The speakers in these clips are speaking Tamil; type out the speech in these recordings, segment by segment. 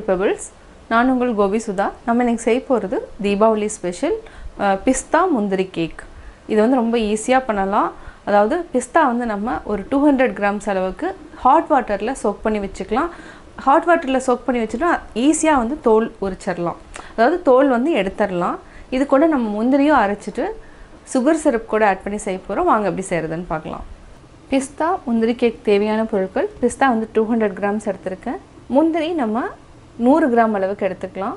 Pebbles. நான் உங்கள் கோபி சுதா. நம்ம இன்னைக்கு செய்ய போகிறது தீபாவளி ஸ்பெஷல் பிஸ்தா முந்திரி கேக். இது வந்து ரொம்ப ஈஸியாக பண்ணலாம். அதாவது பிஸ்தா வந்து நம்ம ஒரு 200 கிராம்ஸ் அளவுக்கு ஹாட் வாட்டரில் சோக் பண்ணி வச்சுக்கலாம். ஹாட் வாட்டரில் சோக் பண்ணி வச்சுட்டா ஈஸியாக வந்து தோல் உரிச்சிடலாம். அதாவது தோல் வந்து எடுத்துடலாம். இது கூட நம்ம முந்திரியும் அரைச்சிட்டு சுகர் சிரப் கூட ஆட் பண்ணி செய்ய போகிறோம். வாங்க எப்படி செய்கிறதுன்னு பார்க்கலாம். பிஸ்தா முந்திரி கேக் தேவையான பொருட்கள். பிஸ்தா வந்து 200 கிராம்ஸ் எடுத்துருக்கேன். முந்திரி நம்ம 100 கிராம் அளவுக்கு எடுத்துக்கலாம்.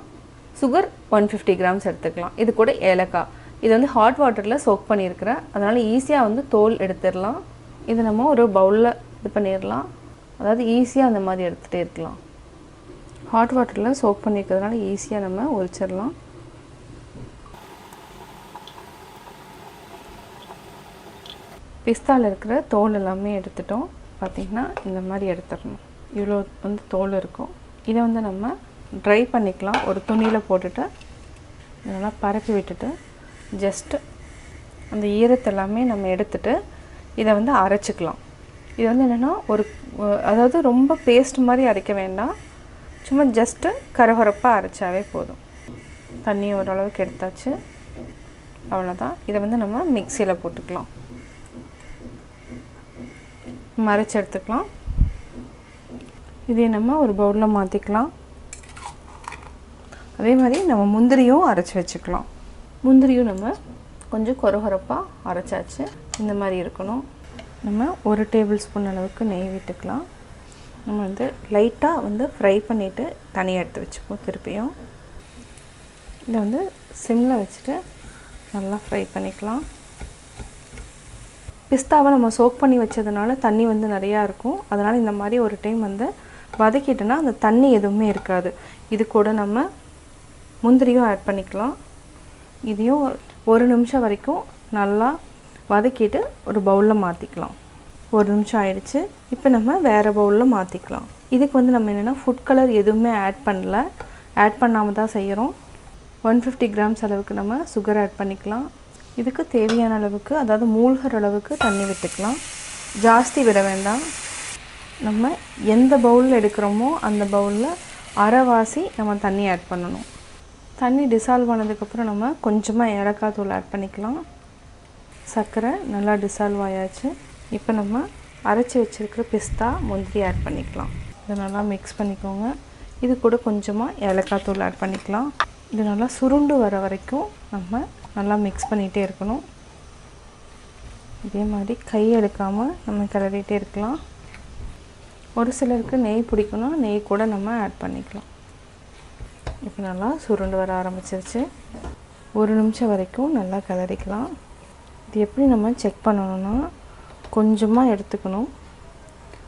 சுகர் 150 கிராம்ஸ் எடுத்துக்கலாம். இது கூட ஏலக்காய். இது வந்து ஹாட் வாட்டரில் சோக் பண்ணியிருக்கிறேன். அதனால் ஈஸியாக வந்து தோல் எடுத்துடலாம். இது நம்ம ஒரு பவுலில் இது பண்ணிடலாம். அதாவது ஈஸியாக அந்த மாதிரி எடுத்துகிட்டே இருக்கலாம். ஹாட் வாட்டரில் சோக் பண்ணியிருக்கிறதுனால ஈஸியாக நம்ம உரிச்சிடலாம். பிஸ்தாவில் இருக்கிற தோல் எல்லாமே எடுத்துட்டோம். பார்த்திங்கன்னா இந்த மாதிரி எடுத்துடணும். இவ்வளோ வந்து தோல் இருக்கும். இதை வந்து நம்ம ட்ரை பண்ணிக்கலாம். ஒரு துணியில் போட்டுட்டு நல்லா பரப்பி விட்டுட்டு ஜஸ்ட்டு அந்த ஈரத்தை எல்லாமே நம்ம எடுத்துட்டு இதை வந்து அரைச்சிக்கலாம். இது வந்து என்னென்னா அதாவது ரொம்ப பேஸ்ட் மாதிரி அரைக்க வேண்டாம். சும்மா ஜஸ்ட்டு கரகரப்பாக அரைச்சாவே போதும். தண்ணி ஓரளவுக்கு எடுத்தாச்சு. அவ்வளோதான். இதை வந்து நம்ம மிக்சியில் போட்டுக்கலாம். மறைச்சி எடுத்துக்கலாம். இதே நம்ம ஒரு பவுலில் மாற்றிக்கலாம். அதே மாதிரி நம்ம முந்திரியும் அரைச்சி வச்சுக்கலாம். முந்திரியும் நம்ம கொஞ்சம் கொரகொரப்பாக அரைச்சாச்சு. இந்த மாதிரி இருக்கணும். நம்ம 1 டேபிள் ஸ்பூன் அளவுக்கு நெய் விட்டுக்கலாம். நம்ம வந்து லைட்டாக வந்து ஃப்ரை பண்ணிவிட்டு தனியாக எடுத்து வச்சுப்போம். திருப்பியும் இதை வந்து சிம்மில் வச்சுட்டு நல்லா ஃப்ரை பண்ணிக்கலாம். பிஸ்தாவை நம்ம சோக் பண்ணி வச்சதுனால தண்ணி வந்து நிறையா இருக்கும். அதனால் இந்த மாதிரி ஒரு டைம் வந்து வதக்கிட்டோன்னா அந்த தண்ணி எதுவுமே இருக்காது. இது கூட நம்ம முந்திரியும் ஆட் பண்ணிக்கலாம். இதையும் 1 நிமிஷம் வரைக்கும் நல்லா வதக்கிட்டு ஒரு பவுலில் மாற்றிக்கலாம். 1 நிமிஷம் ஆயிடுச்சு. இப்போ நம்ம வேறு பவுலில் மாற்றிக்கலாம். இதுக்கு வந்து நம்ம என்னென்னா ஃபுட் கலர் எதுவுமே ஆட் பண்ணாமல் தான் செய்கிறோம். 150 கிராம்ஸ் அளவுக்கு நம்ம சுகர் ஆட் பண்ணிக்கலாம். இதுக்கு தேவையான அளவுக்கு, அதாவது மூழ்கிற அளவுக்கு தண்ணி விட்டுக்கலாம். ஜாஸ்தி விட வேண்டாம். நம்ம எந்த பவுலில் எடுக்கிறோமோ அந்த பவுலில் அரைவாசி நம்ம தண்ணி ஆட் பண்ணணும். தண்ணி டிசால்வ் ஆனதுக்கப்புறம் நம்ம கொஞ்சமாக ஏலக்காய் தூள் ஆட் பண்ணிக்கலாம். சர்க்கரை நல்லா டிசால்வ் ஆயாச்சு. இப்போ நம்ம அரைச்சி வச்சுருக்கிற பிஸ்தா முந்திரி ஆட் பண்ணிக்கலாம். இதை நல்லா மிக்ஸ் பண்ணிக்கோங்க. இது கூட கொஞ்சமாக ஏலக்காய் தூள் ஆட் பண்ணிக்கலாம். இது நல்லா சுருண்டு வர வரைக்கும் நம்ம நல்லா மிக்ஸ் பண்ணிகிட்டே இருக்கணும். இதே மாதிரி கை எடுக்காமல் நம்ம கிளறிட்டே இருக்கலாம். ஒரு சிலருக்கு நெய் பிடிக்கணும், நெய் கூட நம்ம ஆட் பண்ணிக்கலாம். இப்போ நல்லா சுருண்டு வர ஆரம்பிச்சிருச்சு. 1 நிமிஷம் வரைக்கும் நல்லா கிளறிக்கலாம். இது எப்படி நம்ம செக் பண்ணணும்னா கொஞ்சமாக எடுத்துக்கணும்.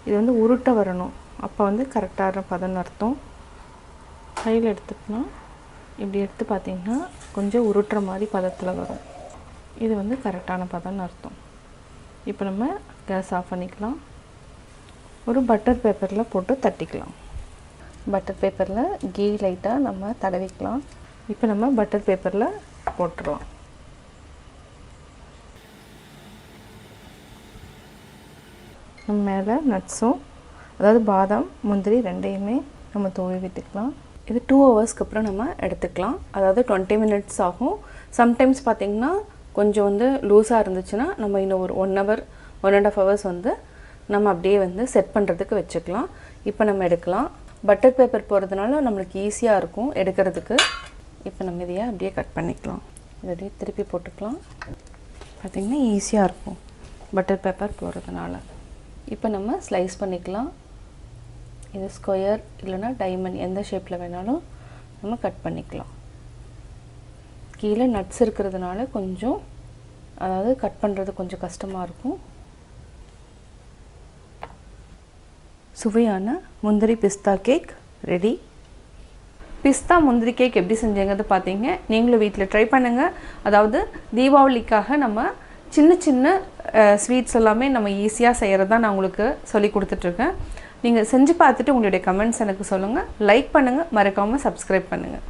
இது வந்து உருட்ட வரணும். அப்போ வந்து கரெக்டான பதம்னு அர்த்தம். கையில் எடுத்துக்கலாம். இப்படி எடுத்து பார்த்திங்கன்னா கொஞ்சம் உருட்டுற மாதிரி பதத்தில் வரும். இது வந்து கரெக்டான பதம்னு அர்த்தம். இப்போ நம்ம கேஸ் ஆஃப் பண்ணிக்கலாம். ஒரு பட்டர் பேப்பரில் போட்டு தட்டிக்கலாம். பட்டர் பேப்பரில் கீ லைட்டாக நம்ம தடவிக்கலாம். இப்போ நம்ம பட்டர் பேப்பரில் போட்டுருவோம். நம்ம மேலே நட்ஸும், அதாவது பாதாம் முந்திரி ரெண்டையுமே நம்ம தூவி விட்டுக்கலாம். இது 2 ஹவர்ஸ்க்கு அப்புறம் நம்ம எடுத்துக்கலாம். அதாவது 20 மினிட்ஸ் ஆகும். சம்டைம்ஸ் பார்த்திங்கன்னா கொஞ்சம் வந்து லூஸாக இருந்துச்சுன்னா நம்ம இன்னும் ஒரு 1 ஹவர் 1.5 ஹவர்ஸ் வந்து நம்ம அப்படியே வந்து செட் பண்ணுறதுக்கு வச்சுக்கலாம். இப்போ நம்ம எடுக்கலாம். பட்டர் பேப்பர் போகிறதுனால நம்மளுக்கு ஈஸியாக இருக்கும் எடுக்கிறதுக்கு. இப்போ நம்ம இதையே அப்படியே கட் பண்ணிக்கலாம். இதை திருப்பி போட்டுக்கலாம். பார்த்திங்கன்னா ஈஸியாக இருக்கும் பட்டர் பேப்பர் போகிறதுனால. இப்போ நம்ம ஸ்லைஸ் பண்ணிக்கலாம். இது ஸ்கொயர் இல்லைனா டைமண்ட் எந்த ஷேப்பில் வேணாலும் நம்ம கட் பண்ணிக்கலாம். கீழே நட்ஸ் இருக்கிறதுனால கொஞ்சம், அதாவது கட் பண்ணுறது கொஞ்சம் கஷ்டமாக இருக்கும். சுவையான முந்திரி பிஸ்தா கேக் ரெடி. பிஸ்தா முந்திரி கேக் எப்படி செஞ்சேங்கிறது பார்த்தீங்க. நீங்களும் வீட்டில் ட்ரை பண்ணுங்கள். அதாவது தீபாவளிக்காக நம்ம சின்ன சின்ன ஸ்வீட்ஸ் எல்லாமே நம்ம ஈஸியாக செய்கிறது தான் நான் உங்களுக்கு சொல்லி கொடுத்துட்ருக்கேன். நீங்கள் செஞ்சு பார்த்துட்டு உங்களுடைய கமெண்ட்ஸ் எனக்கு சொல்லுங்கள். லைக் பண்ணுங்கள். மறக்காமல் சப்ஸ்கிரைப் பண்ணுங்கள்.